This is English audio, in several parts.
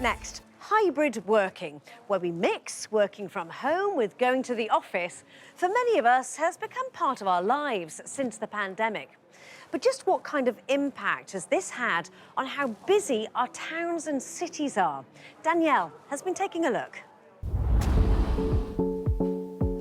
Next, hybrid working, where we mix working from home with going to the office, for many of us has become part of our lives since the pandemic. But just what kind of impact has this had on how busy our towns and cities are? Danielle has been taking a look.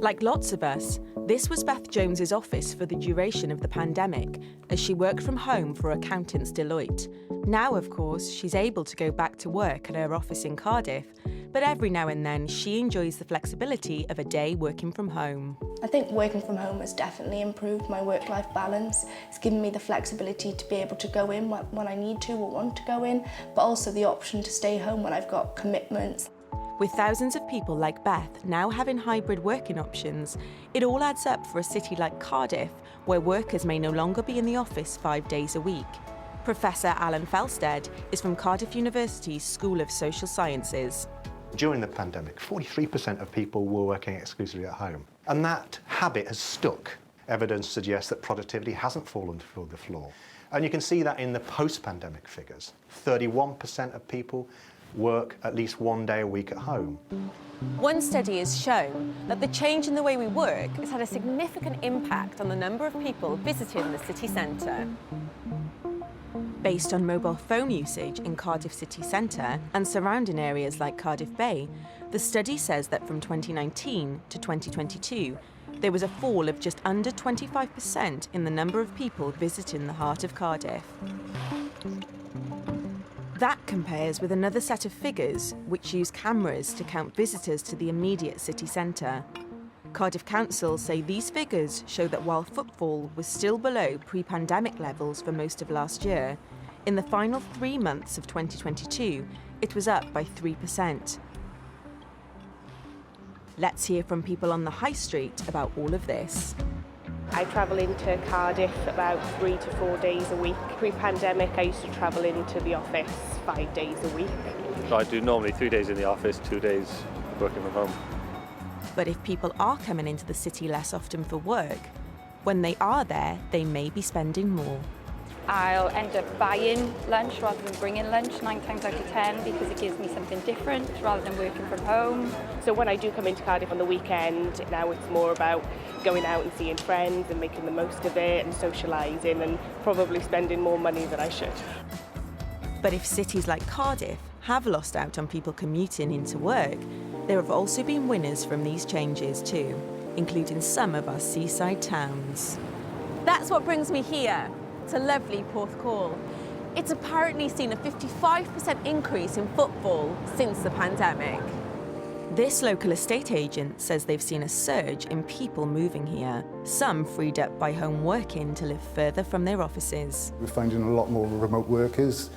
Like lots of us, this was Beth Jones's office for the duration of the pandemic, as she worked from home for accountants Deloitte. Now, of course, she's able to go back to work at her office in Cardiff, but every now and then she enjoys the flexibility of a day working from home. I think working from home has definitely improved my work-life balance. It's given me the flexibility to be able to go in when I need to or want to go in, but also the option to stay home when I've got commitments. With thousands of people like Beth now having hybrid working options, it all adds up for a city like Cardiff, where workers may no longer be in the office 5 days a week. Professor Alan Felstead is from Cardiff University's School of Social Sciences. During the pandemic, 43% of people were working exclusively at home. And that habit has stuck. Evidence suggests that productivity hasn't fallen to the floor. And you can see that in the post-pandemic figures. 31% of people work at least 1 day a week at home. One study has shown that the change in the way we work has had a significant impact on the number of people visiting the city centre. Based on mobile phone usage in Cardiff city centre and surrounding areas like Cardiff Bay, the study says that from 2019 to 2022, there was a fall of just under 25% in the number of people visiting the heart of Cardiff. That compares with another set of figures which use cameras to count visitors to the immediate city centre. Cardiff Council say these figures show that while footfall was still below pre-pandemic levels for most of last year, in the final 3 months of 2022, it was up by 3%. Let's hear from people on the high street about all of this. I travel into Cardiff about 3 to 4 days a week. Pre-pandemic, I used to travel into the office 5 days a week. So I do normally 3 days in the office, 2 days working from home. But if people are coming into the city less often for work, when they are there, they may be spending more. I'll end up buying lunch rather than bringing lunch 9 times out of 10 because it gives me something different rather than working from home. So when I do come into Cardiff on the weekend, now it's more about going out and seeing friends and making the most of it and socialising and probably spending more money than I should. But if cities like Cardiff have lost out on people commuting into work, there have also been winners from these changes too, including some of our seaside towns. That's what brings me here, to lovely Porthcawl. It's apparently seen a 55% increase in footfall since the pandemic. This local estate agent says they've seen a surge in people moving here, some freed up by home working to live further from their offices. We're finding a lot more remote workers,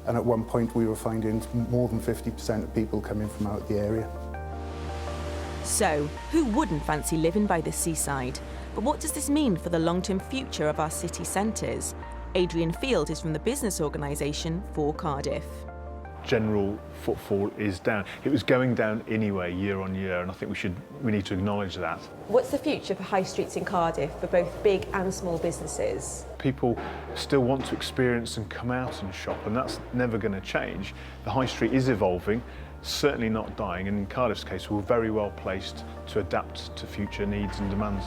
and at one point we were finding more than 50% of people coming from out of the area. So, who wouldn't fancy living by the seaside? But what does this mean for the long-term future of our city centres? Adrian Field is from the business organisation for Cardiff. General footfall is down. It was going down anyway year on year, and I think we need to acknowledge that. What's the future for high streets in Cardiff for both big and small businesses? People still want to experience and come out and shop, and that's never going to change. The high street is evolving, certainly not dying, and in Cardiff's case we're very well placed to adapt to future needs and demands.